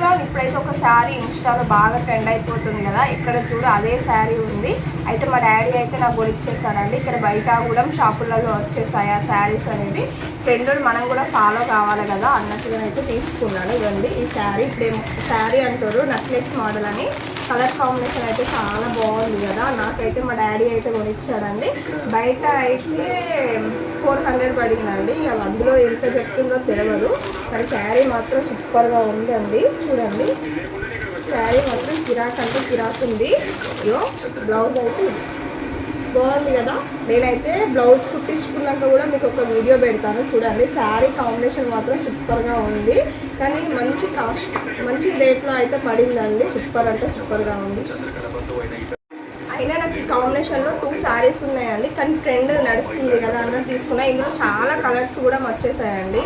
Everyone ఇప్పుడైతే ఒక శారీ ఇన్స్టాలో బాగా ట్రెండ్ అయిపోతుంది కదా, ఇక్కడ చూడు అదే శారీ ఉంది. అయితే మా డాడీ అయితే నాకు కొనిచ్చేస్తాడండి. ఇక్కడ బయట కూడా షాపులలో వచ్చేసాయి ఆ శారీస్ అనేది. ట్రెండ్ మనం కూడా ఫాలో కావాలి కదా అన్నట్టుగా అయితే తీసుకున్నాను. ఇవ్వండి ఈ శారీ. ఇప్పుడు శారీ అంటారు నెక్లెస్ మోడల్ అని. కలర్ కాంబినేషన్ అయితే చాలా బాగుంది కదా. నాకైతే మా డాడీ అయితే కొనిచ్చాడండి. బయట అయితే 400 పడిందండి. అందులో ఎంత చెప్తుందో తెలియదు. మరి శారీ మాత్రం సూపర్గా ఉందండి. చూడండి శారీ మాత్రం కిరాక్ అంటే కిరాక్ ఉంది. ఇయో బ్లౌజ్ అయితే బాగుంది కదా. నేనైతే బ్లౌజ్ కుట్టించుకున్నాక కూడా మీకు ఒక వీడియో పెడతాను చూడండి. శారీ కాంబినేషన్ మాత్రం సూపర్గా ఉంది. కానీ మంచి కాస్ట్ మంచి రేట్లో అయితే పడిందండి. సూపర్ అంటే సూపర్గా ఉంది. అయినా నాకు ఈ కాంబినేషన్లో 2 శారీస్ ఉన్నాయండి. కానీ ట్రెండ్ నడుస్తుంది కదా అన్నట్టు తీసుకున్నా. ఇందులో చాలా కలర్స్ కూడా వచ్చేసాయండి.